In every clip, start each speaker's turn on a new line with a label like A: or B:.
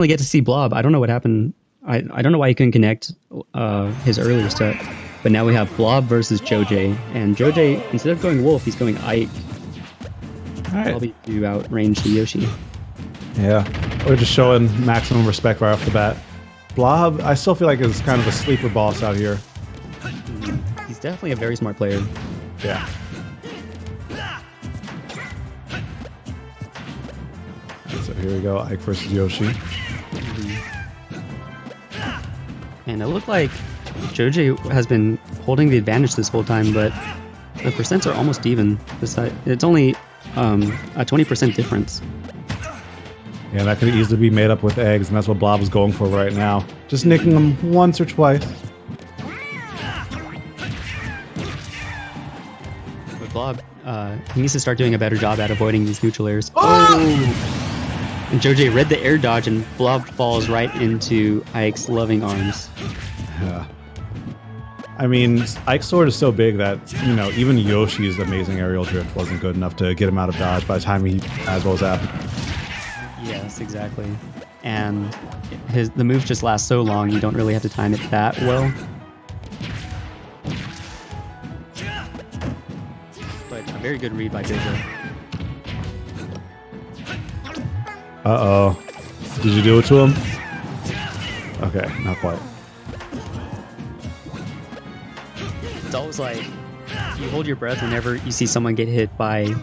A: We get to see Blob. I don't know what happened. I don't know why he couldn't connect his earlier step. But now we have Blob versus Joj. And Joj, instead of going Wolf, he's going Ike.
B: All right.
A: Probably to outrange the Yoshi.
B: Yeah, we're just showing maximum respect right off the bat. Blob, I still feel like is kind of a sleeper boss out here.
A: He's definitely a very smart player.
B: Yeah. So here we go, Ike versus Yoshi.
A: And it looked like Joj has been holding the advantage this whole time, but the percents are almost even. It's only a 20% difference.
B: Yeah, that could easily be made up with eggs, and that's what Blob is going for right now. Just nicking them once or twice.
A: With Blob, he needs to start doing a better job at avoiding these neutral airs.
B: Oh!
A: And Joj read the air dodge, and Blob falls right into Ike's loving arms.
B: Yeah. I mean, Ike's sword is so big that, you know, even Yoshi's amazing aerial drift wasn't good enough to get him out of dodge by the time he as well as happened.
A: Yes, exactly. And the moves just last so long, you don't really have to time it that well. But a very good read by Jojo.
B: Uh-oh. Did you do it to him? Okay, not quite.
A: It's always like, you hold your breath whenever you see someone get hit by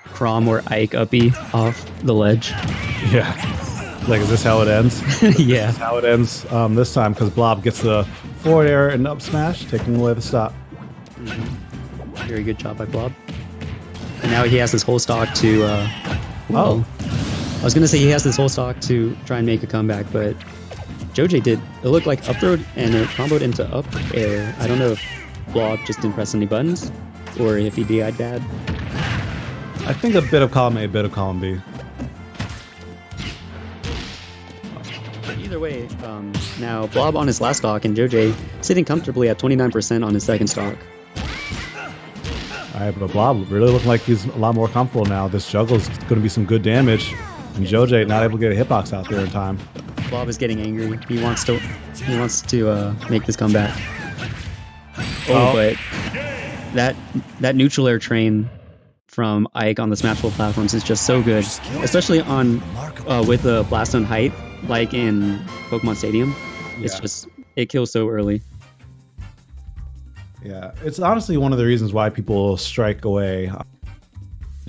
A: Crom or Ike uppy off the ledge.
B: Yeah. Like, is this how it ends?
A: Yeah.
B: This is how it ends this time, because Blob gets the forward air and up smash, taking away the stop.
A: Mm-hmm. Very good job by Blob. And now he has this whole stock to...
B: Oh.
A: I was going to say he has this whole stock to try and make a comeback, but Joj did. It looked like up throw and it comboed into up air. I don't know if Blob just didn't press any buttons, or if he DI'd bad.
B: I think a bit of column A, a bit of column B.
A: But either way, now Blob on his last stock and Joj sitting comfortably at 29% on his second stock.
B: Alright, but Blob really looking like he's a lot more comfortable now. This juggle's going to be some good damage. And Joj not able to get a hitbox out there in time.
A: Blob is getting angry. He wants to make this comeback. Oh, but that neutral air train from Ike on the Smashable platforms is just so good, especially on with the blast on height, like in Pokemon Stadium. It's just, it kills so early.
B: Yeah, it's honestly one of the reasons why people strike away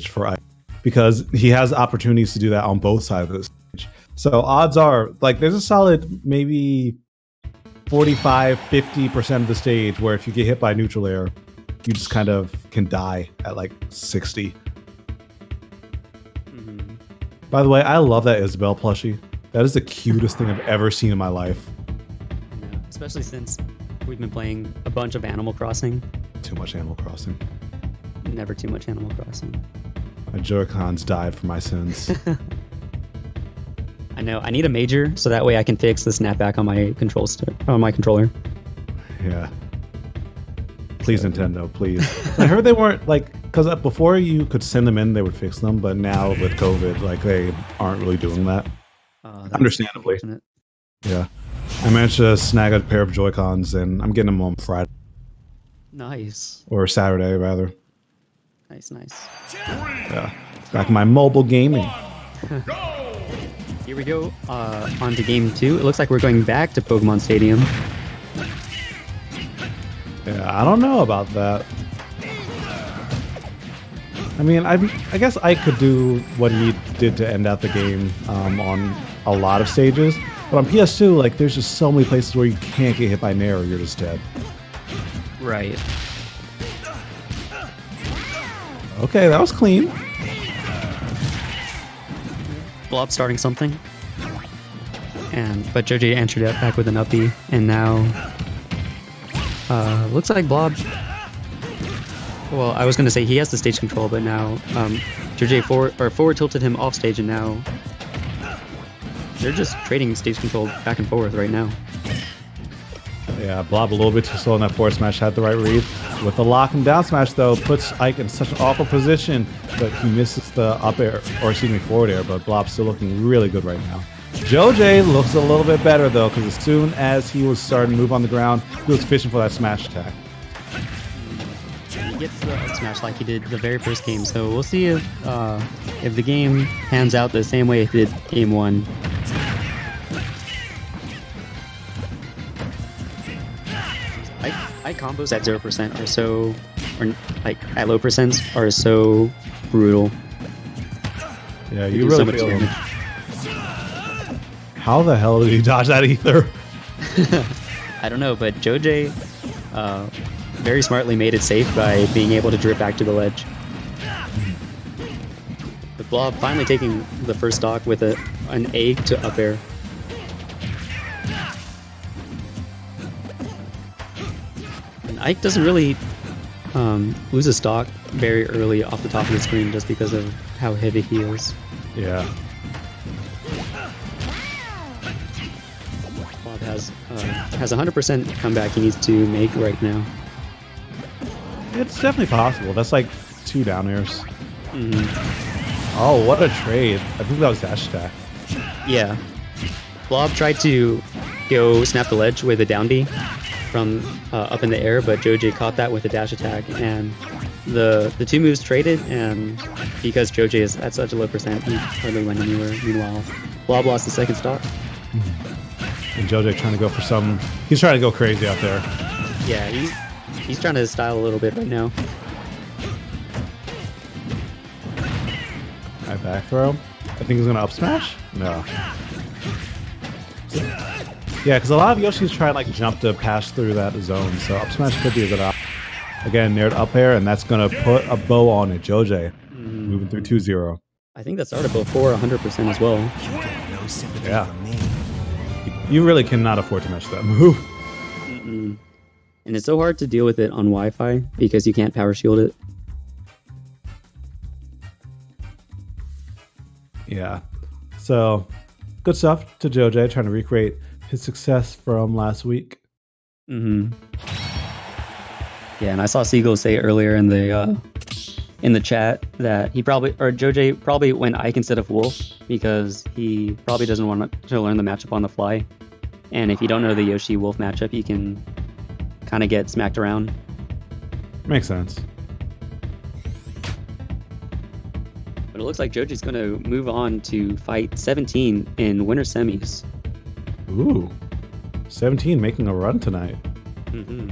B: for Ike, because he has opportunities to do that on both sides of the stage. So odds are, like, there's a solid maybe 45-50% of the stage where if you get hit by neutral air, you just kind of can die at like 60.
A: Mm-hmm.
B: By the way, I love that Isabelle plushie. That is the cutest thing I've ever seen in my life.
A: Yeah, especially since we've been playing a bunch of Animal Crossing.
B: Too much Animal Crossing.
A: Never too much Animal Crossing.
B: My Joy-Cons died for my sins.
A: I know. I need a major so that way I can fix the snapback on my controller.
B: Yeah. Please, Nintendo, please. I heard they weren't, like, because before you could send them in, they would fix them, but now with COVID, like, they aren't really doing that. Understandably. Yeah. I managed to snag a pair of Joy-Cons, and I'm getting them on Friday.
A: Nice.
B: Or Saturday, rather.
A: Nice.
B: Yeah. Back in my mobile gaming.
A: Here we go. On to game 2. It looks like we're going back to Pokemon Stadium.
B: Yeah, I don't know about that. I mean, I guess I could do what he did to end out the game on a lot of stages, but on PS2, like, there's just so many places where you can't get hit by Nair or you're just dead.
A: Right.
B: Okay, that was clean.
A: Blob starting something. But Joj answered it back with an uppy, and now looks like Blob. Well, I was gonna say he has the stage control, but now Joj forward tilted him off stage, and now they're just trading stage control back and forth right now.
B: Yeah, Blob a little bit too slow on that forward smash, had the right read. With the lock and down smash, though, puts Ike in such an awful position, but he misses the up air, or excuse me, forward air, but Blob's still looking really good right now. Joj looks a little bit better though, because as soon as he was starting to move on the ground, he was fishing for that smash attack.
A: He gets the up smash like he did the very first game, so we'll see if the game pans out the same way it did game 1. I combos at 0% are so, or like at low percents are so brutal.
B: Yeah, you really feel him. How the hell did he dodge that ether?
A: I don't know, but Joj very smartly made it safe by being able to drip back to the ledge. With Blob finally taking the first stock with an A to up air. And Ike doesn't really lose a stock very early off the top of the screen just because of how heavy he is.
B: Yeah.
A: Blob has 100% comeback he needs to make right now.
B: It's definitely possible. That's like 2 down airs.
A: Mm-hmm.
B: Oh, what a trade. I think that was dash attack.
A: Yeah. Blob tried to go snap the ledge with a down B from up in the air, but Joj caught that with a dash attack, and the 2 moves traded, and because Joj is at such a low percent, he hardly went anywhere. Meanwhile, Blob lost the second stock.
B: And Joj trying to go for some... He's trying to go crazy out there.
A: Yeah, he's trying to style a little bit right now.
B: Alright, back throw. I think he's going to up smash? No. Yeah, because a lot of Yoshi's try to like jump to pass through that zone, so up smash could be a good option. Again, near up air, and that's going to put a bow on it. Joj moving through 2-0.
A: I think that started before 100% as well.
B: Yeah. You really cannot afford to match that move.
A: Mm-mm. And it's so hard to deal with it on Wi-Fi because you can't power shield it.
B: Yeah. So, good stuff to Joj trying to recreate his success from last week.
A: Mm-hmm. Yeah, and I saw Seagull say earlier in the chat that Joj probably went Ike instead of Wolf because he probably doesn't want to learn the matchup on the fly. And if you don't know the Yoshi Wolf matchup, you can kind of get smacked around.
B: Makes sense.
A: But it looks like Joji's going to move on to fight 17 in winter semis.
B: Ooh. 17 making a run tonight.
A: Mm-hmm.